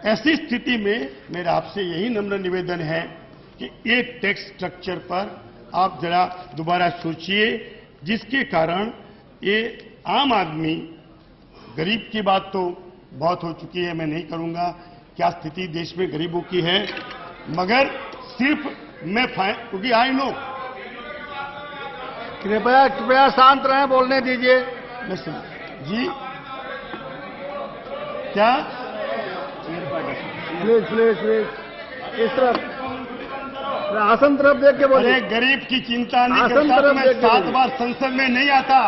ऐसी स्थिति में मेरा आपसे यही नम्र निवेदन है कि ये टैक्स स्ट्रक्चर पर आप जरा दोबारा सोचिए, जिसके कारण ये आम आदमी, गरीब की बात तो बहुत हो चुकी है, मैं नहीं करूंगा क्या स्थिति देश में गरीबों की है, मगर सिर्फ मैं क्योंकि आई नो। कृपया शांत रहें, बोलने दीजिए। जी क्या? प्लीज इस तरफ, आसन तरफ देख के बोलिए। अरे गरीब की चिंता नहीं करता तो मैं 7 बार संसद में नहीं आता।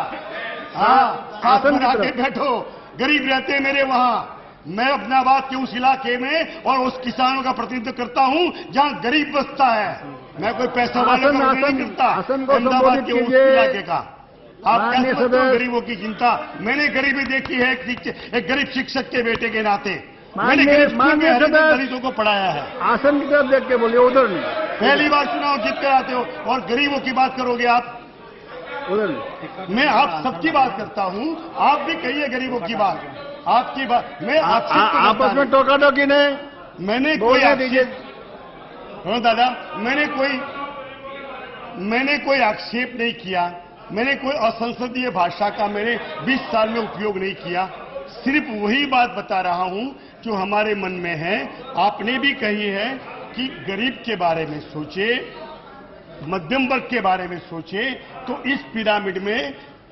हाँ, आसन आके बैठो, गरीब रहते हैं मेरे वहां। मैं अपना बात के उस इलाके में और उस किसानों का प्रतिनिधित्व करता हूं जहां गरीब बसता है। मैं कोई पैसा वाले का नहीं करता। अहमदाबाद के उस इलाके का आप क्या समझते हो गरीबों की चिंता? मैंने गरीबी देखी है एक गरीब शिक्षक के बेटे के नाते। मैंने गरीब स्कूल में दलितों को पढ़ाया है। आसन की तरफ देख के बोलिए, उधर नहीं। पहली बार चुनाव जीत कर आते हो और गरीबों की बात करोगे आप? उधर नहीं। मैं आप सबकी बात करता हूं, आप भी कहिए गरीबों की बात। आपकी बात मैं आपस में टोका टोकी नहीं। मैंने कोई दादा मैंने कोई आक्षेप नहीं किया। मैंने कोई असंसदीय भाषा का मैंने 20 साल में उपयोग नहीं किया। सिर्फ वही बात बता रहा हूं जो हमारे मन में है। आपने भी कही है कि गरीब के बारे में सोचे, मध्यम वर्ग के बारे में सोचे, तो इस पिरामिड में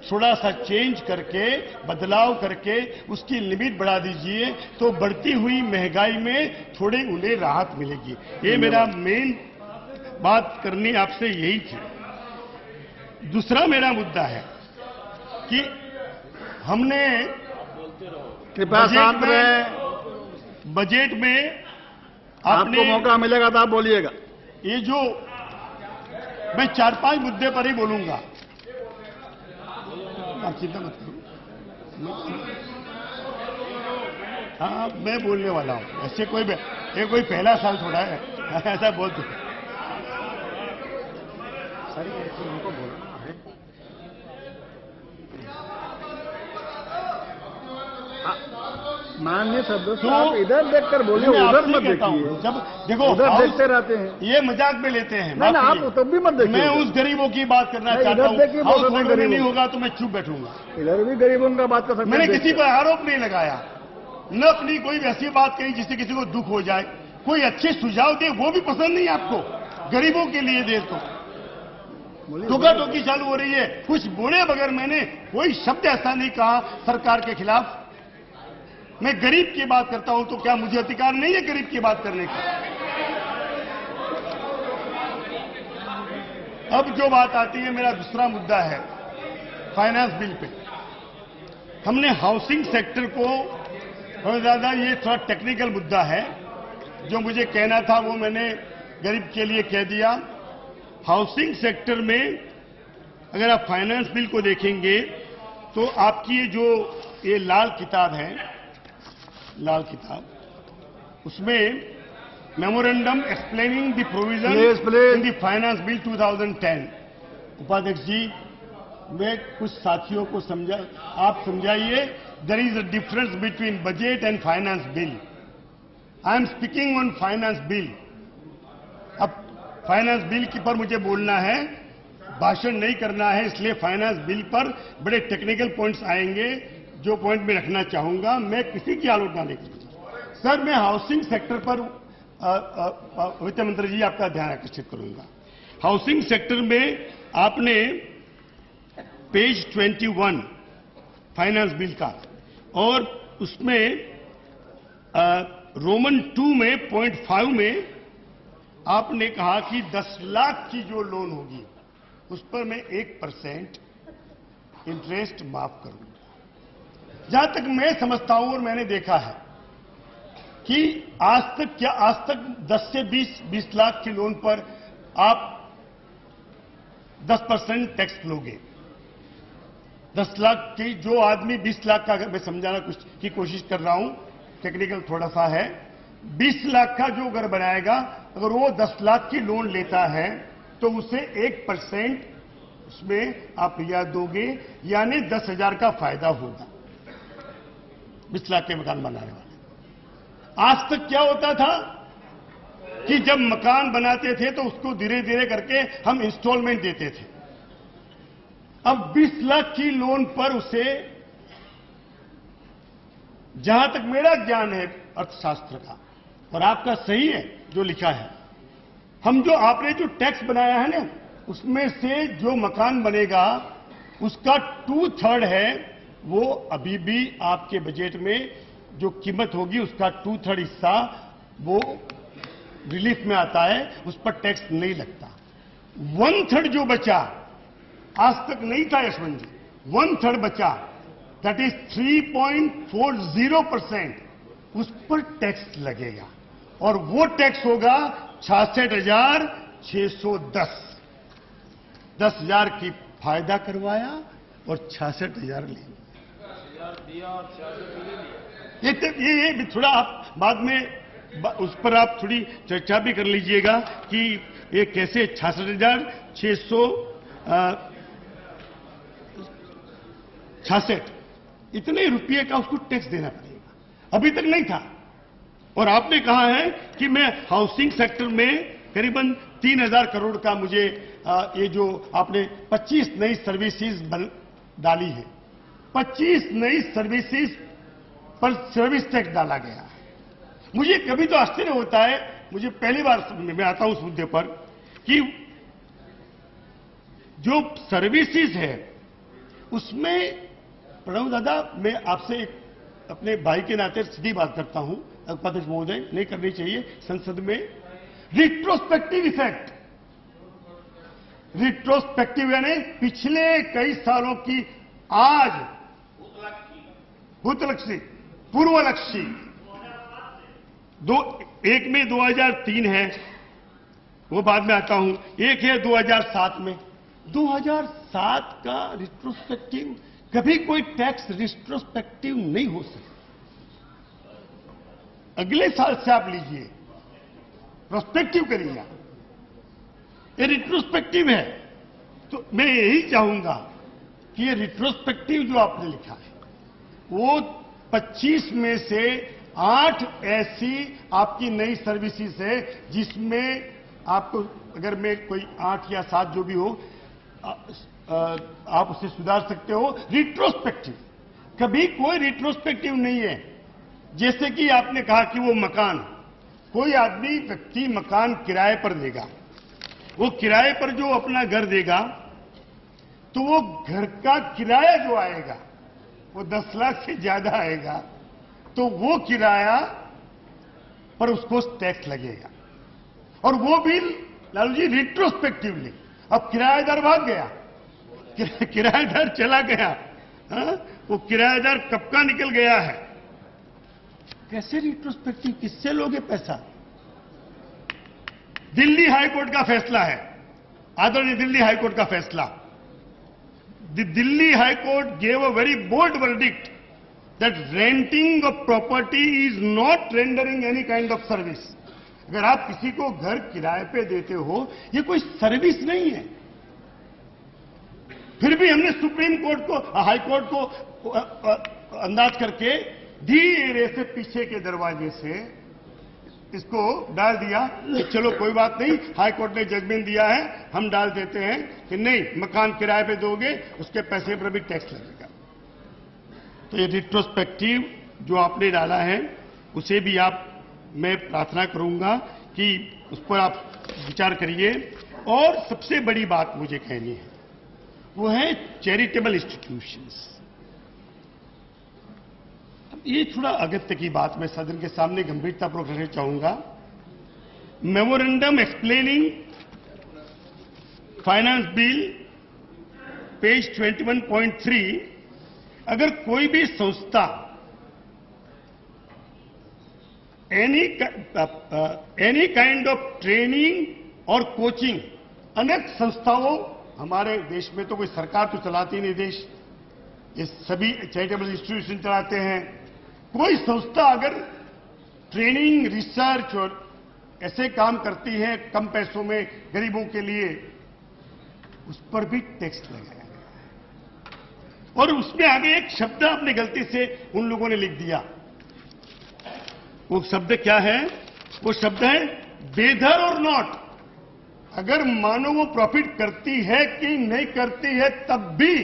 थोड़ा सा चेंज करके, बदलाव करके उसकी लिमिट बढ़ा दीजिए, तो बढ़ती हुई महंगाई में थोड़ी उन्हें राहत मिलेगी। ये मेरा मेन बात करनी आपसे यही थी। दूसरा मेरा मुद्दा है कि हमने बजट में आपको मौका मिलेगा तो आप बोलिएगा। ये जो मैं 4-5 मुद्दे पर ही बोलूंगा, आप चिंता मत करो। हाँ, मैं बोलने वाला हूं। ऐसे ये कोई पहला साल थोड़ा है ऐसा बोलते। उनको बोलना है। माननीय सदस्य, आप इधर देखकर बोलिए, उधर मत देखिए। जब देखो उधर देखते रहते हैं, ये मजाक में लेते हैं। नहीं ना, आप तब भी मत देखिए। मैं उस गरीबों की बात करना चाहता हूँ। हाउस होल्डर में नहीं होगा तो मैं चुप बैठूंगा। इधर भी गरीबों का बात कर सकते। मैंने किसी पर आरोप नहीं लगाया, न अपनी कोई वैसी बात कही जिससे किसी को दुख हो जाए। कोई अच्छे सुझाव दे, वो भी पसंद नहीं आपको, गरीबों के लिए दे तो टोका टोकी चालू हो रही है। कुछ बोले बगैर मैंने कोई शब्द ऐसा नहीं कहा सरकार के खिलाफ। मैं गरीब की बात करता हूं तो क्या मुझे अधिकार नहीं है गरीब की बात करने का? अब जो बात आती है, मेरा दूसरा मुद्दा है फाइनेंस बिल पे। हमने हाउसिंग सेक्टर को बहुत ज्यादा, ये थोड़ा टेक्निकल मुद्दा है, जो मुझे कहना था वो मैंने गरीब के लिए कह दिया। हाउसिंग सेक्टर में अगर आप फाइनेंस बिल को देखेंगे तो आपकी ये लाल किताब है, लाल किताब, उसमें memorandum explaining the provision in the finance bill 2010। उपाध्यक्ष जी, मैं कुछ साथियों को आप समझाइए। There is a difference between budget and finance bill. I am speaking on finance bill. अब फाइनेंस बिल की पर मुझे बोलना है, भाषण नहीं करना है, इसलिए फाइनेंस बिल पर बड़े टेक्निकल पॉइंट्स आएंगे जो पॉइंट में रखना चाहूंगा। मैं किसी की आलोचना नहीं करूंगा। सर, मैं हाउसिंग सेक्टर पर वित्त मंत्री जी आपका ध्यान आकर्षित करूंगा। हाउसिंग सेक्टर में आपने पेज 21 फाइनेंस बिल का, और उसमें रोमन 2 में पॉइंट 5 में आपने कहा कि 10 लाख की जो लोन होगी उस पर मैं 1% इंटरेस्ट माफ करूंगा। जहां तक मैं समझता हूं और मैंने देखा है कि आज तक 10 से 20 लाख के लोन पर आप 10% टैक्स लोगे। 10 लाख की जो आदमी 20 लाख का, मैं समझाना कुछ की कोशिश कर रहा हूं, टेक्निकल थोड़ा सा है। 20 लाख का जो घर बनाएगा, अगर वो 10 लाख की लोन लेता है तो उसे 1% उसमें आप रियायत दोगे, यानी 10,000 का फायदा होगा 20 लाख के मकान बनाने वाले। आज तक क्या होता था कि जब मकान बनाते थे तो उसको धीरे धीरे करके हम इंस्टॉलमेंट देते थे। अब 20 लाख की लोन पर उसे, जहां तक मेरा ज्ञान है अर्थशास्त्र का, और आपका सही है जो लिखा है, हम जो आपने जो टैक्स बनाया है ना, उसमें से जो मकान बनेगा उसका 2/3 है, वो अभी भी आपके बजट में जो कीमत होगी उसका 2/3 हिस्सा वो रिलीफ में आता है, उस पर टैक्स नहीं लगता। 1/3 जो बचा, आज तक नहीं था यशवंत जी, 1/3 बचा, दैट इज 3.40%, उस पर टैक्स लगेगा और वो टैक्स होगा 66,610। 10,000 की फायदा करवाया और 66,000 ले ये भी थोड़ा आप बाद में उस पर आप थोड़ी चर्चा भी कर लीजिएगा कि ये कैसे 66,666 इतने रुपये का उसको टैक्स देना पड़ेगा, अभी तक नहीं था। और आपने कहा है कि मैं हाउसिंग सेक्टर में करीबन 3,000 करोड़ का मुझे ये जो आपने 25 नई सर्विसेज डाली है, 25 नई सर्विसेज पर सर्विस टैक्स डाला गया है। मुझे कभी तो आश्चर्य होता है, मुझे पहली बार मैं आता हूं उस मुद्दे पर कि जो सर्विसेज है उसमें, प्रणव दादा मैं आपसे एक अपने भाई के नाते सीधी बात करता हूं, उपाध्यक्ष महोदय, नहीं करनी चाहिए संसद में, रिट्रोस्पेक्टिव इफेक्ट, रिट्रोस्पेक्टिव यानी पिछले कई सालों की आज भूतलक्षी पूर्वलक्षी, एक में 2003 है, वो बाद में आता हूं, एक है 2007 में। 2007 का रिट्रोस्पेक्टिव, कभी कोई टैक्स रिट्रोस्पेक्टिव नहीं हो सकता। अगले साल से आप लीजिए, प्रोस्पेक्टिव करिए, ये रिट्रोस्पेक्टिव है। तो मैं यही चाहूंगा कि ये रिट्रोस्पेक्टिव जो आपने लिखा है वो 25 में से 8 ऐसी आपकी नई सर्विसेज है जिसमें आपको, अगर मैं कोई 8 या 7 जो भी हो, आप उसे सुधार सकते हो। रिट्रोस्पेक्टिव, कभी कोई रिट्रोस्पेक्टिव नहीं है। जैसे कि आपने कहा कि वो मकान, कोई आदमी व्यक्ति मकान किराए पर देगा, वो किराए पर जो अपना घर देगा तो वो घर का किराया जो आएगा वो 10 लाख से ज्यादा आएगा, तो वो किराया पर उसको टैक्स लगेगा, और वो भी लालू जी रिट्रोस्पेक्टिवली। अब किराएदार भाग गया, किराएदार चला गया, वो किराएदार कब का निकल गया है, कैसे रिट्रोस्पेक्टिव, किससे लोगे पैसा? दिल्ली हाईकोर्ट का फैसला है, आदरणीय दिल्ली हाईकोर्ट का फैसला। The Delhi High Court gave a very bold verdict that renting of property is not rendering any kind of service. अगर आप किसी को घर किराए पे देते हो, ये कोई सर्विस नहीं है। फिर भी हमने सुप्रीम कोर्ट को, हाई कोर्ट को अंदाज करके धीरे से पीछे के दरवाजे से इसको डाल दिया कि चलो कोई बात नहीं, हाई कोर्ट ने जजमेंट दिया है, हम डाल देते हैं कि नहीं, मकान किराए पे दोगे उसके पैसे पर भी टैक्स लगेगा। तो ये रिट्रोस्पेक्टिव जो आपने डाला है उसे भी मैं प्रार्थना करूंगा कि उस पर आप विचार करिए। और सबसे बड़ी बात मुझे कहनी है वो है चैरिटेबल इंस्टीट्यूशंस। ये थोड़ा अगत्य की बात मैं सदन के सामने गंभीरतापूर्वक रखना चाहूंगा। Memorandum explaining finance bill page 21.3, अगर कोई भी संस्था एनी काइंड ऑफ ट्रेनिंग और कोचिंग, अनेक संस्थाओं, हमारे देश में तो कोई सरकार तो चलाती नहीं देश, ये सभी चैरिटेबल इंस्टीट्यूशन चलाते हैं। कोई संस्था अगर ट्रेनिंग, रिसर्च और ऐसे काम करती है कम पैसों में गरीबों के लिए, उस पर भी टैक्स लगाया गया। और उसमें आगे एक शब्द आपने गलती से उन लोगों ने लिख दिया, वो शब्द क्या है? वो शब्द है वेदर और नॉट। अगर मानो वो प्रॉफिट करती है कि नहीं करती है, तब भी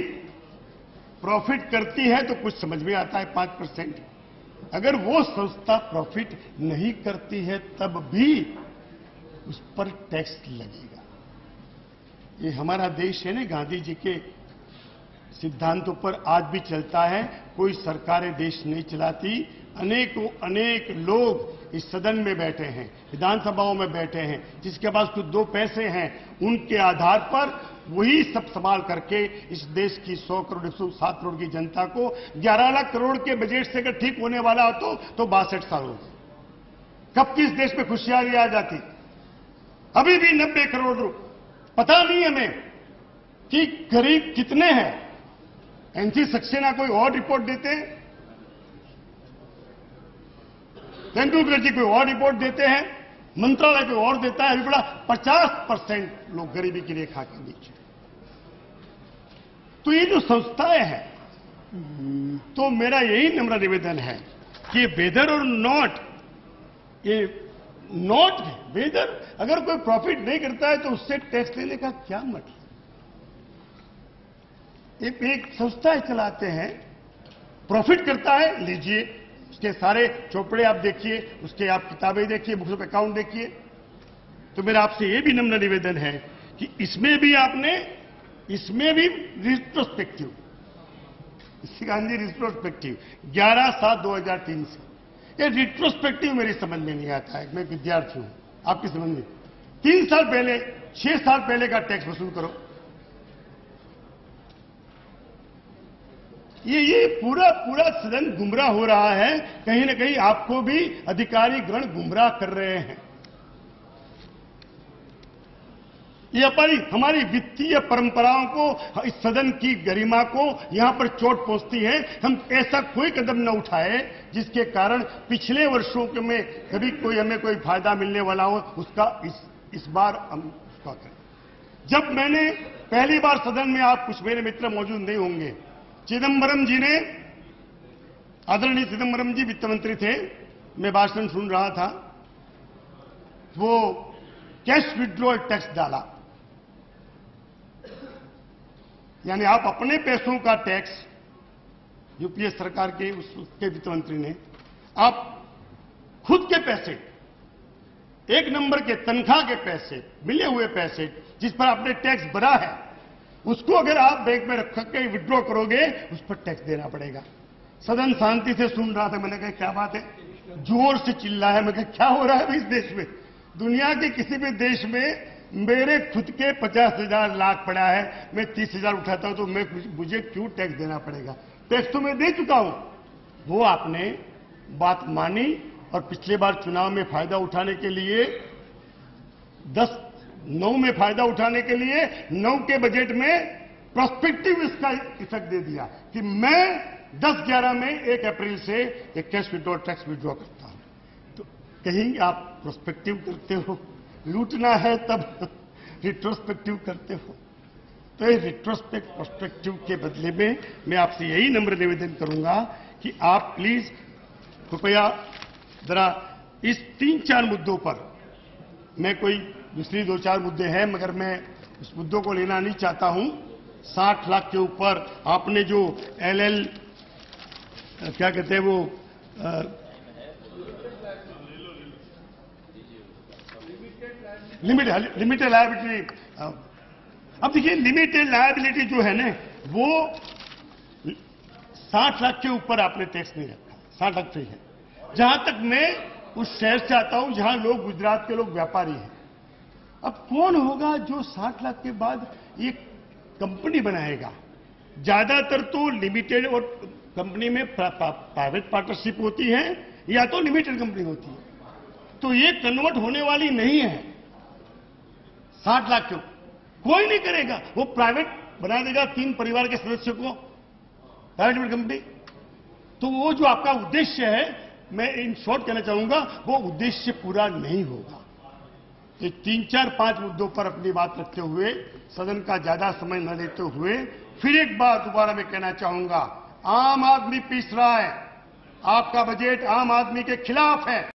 प्रॉफिट करती है तो कुछ समझ में आता है 5%। अगर वो संस्था प्रॉफिट नहीं करती है तब भी उस पर टैक्स लगेगा। ये हमारा देश है ना, गांधी जी के सिद्धांतों पर आज भी चलता है। कोई सरकारें देश नहीं चलाती। अनेक लोग इस सदन में बैठे हैं, विधानसभाओं में बैठे हैं, जिसके पास कुछ 2 पैसे हैं, उनके आधार पर वही सब संभाल करके इस देश की 100 करोड़ 107 करोड़ की जनता को 11 लाख करोड़ के बजट से अगर ठीक होने वाला हो तो 62 साल हो गए। कब किस देश में खुशहाली आ जाती? अभी भी 90 करोड़ पता नहीं हमें कि गरीब कितने हैं। एनसी सक्सेना कोई और रिपोर्ट देते हैं, तेंदुलकर जी कोई और रिपोर्ट देते हैं, मंत्रालय कोई और देता है। अभी बड़ा 50% लोग गरीबी की रेखा के नीचे। तो ये जो संस्थाएं हैं, तो मेरा यही नम्र निवेदन है कि वेदर और नॉट, ये नॉट है वेदर। अगर कोई प्रॉफिट नहीं करता है तो उससे टैक्स लेने का क्या मतलब? एक संस्था चलाते हैं, प्रॉफिट करता है, लीजिए, उसके सारे चौपड़े आप देखिए, उसके आप किताबें देखिए, बुक्स ऑफ अकाउंट देखिए। तो मेरा आपसे यह भी नम्र निवेदन है कि इसमें भी रिट्रोस्पेक्टिव, गांधी रिट्रोस्पेक्टिव 11/7/2003 से, ये रिट्रोस्पेक्टिव मेरी समझ में नहीं आता है। मैं विद्यार्थी हूं, आपकी समझ में 3 साल पहले 6 साल पहले का टैक्स वसूल करो। ये पूरा सदन गुमराह हो रहा है। कहीं ना कहीं आपको भी अधिकारी गण गुमराह कर रहे हैं। ये हमारी वित्तीय परंपराओं को, इस सदन की गरिमा को यहां पर चोट पहुंचती है। हम ऐसा कोई कदम न उठाए जिसके कारण पिछले वर्षों के में कभी हमें कोई फायदा मिलने वाला हो, उसका इस बार हम उसका करें। जब मैंने पहली बार सदन में, आप कुछ मेरे मित्र मौजूद नहीं होंगे, चिदंबरम जी ने, आदरणीय चिदंबरम जी वित्त मंत्री थे, मैं भाषण सुन रहा था, वो कैश विड्रॉल टैक्स डाला। यानी आप अपने पैसों का टैक्स, यूपीए सरकार के उसके वित्त मंत्री ने, आप खुद के पैसे, 1 नंबर के तनख्वाह के पैसे, मिले हुए पैसे जिस पर आपने टैक्स भरा है, उसको अगर आप बैंक में रख के विड्रॉ करोगे, उस पर टैक्स देना पड़ेगा। सदन शांति से सुन रहा था। मैंने कहा क्या बात है, जोर से चिल्लाया। मैं कहा क्या हो रहा है इस देश में? दुनिया के किसी भी देश में मेरे खुद के 50,000 लाख पड़ा है, मैं 30,000 उठाता हूं तो मुझे क्यों टैक्स देना पड़ेगा? टैक्स तो मैं दे चुका हूं। वो आपने बात मानी और पिछले बार चुनाव में फायदा उठाने के लिए 9 में फायदा उठाने के लिए 9 के बजट में प्रोस्पेक्टिव इसका इफेक्ट दे दिया कि मैं 10/11 में 1 अप्रैल से एक कैश विड्रॉ टैक्स विड्रॉ करता हूं। तो कहीं आप प्रोस्पेक्टिव करते हो, लूटना है तब रिट्रोस्पेक्टिव करते हो। तो ये प्रोस्पेक्टिव के बदले में मैं आपसे यही नम्र निवेदन करूंगा कि आप प्लीज कृपया जरा इस 3-4 मुद्दों पर, मैं कोई दूसरी 2-4 मुद्दे हैं मगर मैं उस मुद्दों को लेना नहीं चाहता हूं। 60 लाख के ऊपर आपने जो LL क्या कहते हैं वो लिमिटेड लायबिलिटी, अब देखिए लिमिटेड लायबिलिटी जो है ना, वो 60 लाख के ऊपर आपने टैक्स नहीं रखा। 60 लाख है। जहां तक मैं उस शहर से आता हूं जहां लोग, गुजरात के लोग व्यापारी हैं। अब कौन होगा जो 60 लाख के बाद ये कंपनी बनाएगा? ज्यादातर तो लिमिटेड और कंपनी में प्राइवेट पार्टनरशिप होती है या तो लिमिटेड कंपनी होती है, तो ये कन्वर्ट होने वाली नहीं है। 60 लाख क्यों? कोई नहीं करेगा। वो प्राइवेट बना देगा 3 परिवार के सदस्यों को, प्राइवेट लिमिटेड कंपनी। तो वो जो आपका उद्देश्य है, मैं इन शॉर्ट कहना चाहूंगा, वो उद्देश्य पूरा नहीं होगा। ये 3-4-5 मुद्दों पर अपनी बात रखते हुए, सदन का ज्यादा समय न लेते हुए, फिर एक बार दोबारा मैं कहना चाहूंगा, आम आदमी पीस रहा है, आपका बजट आम आदमी के खिलाफ है।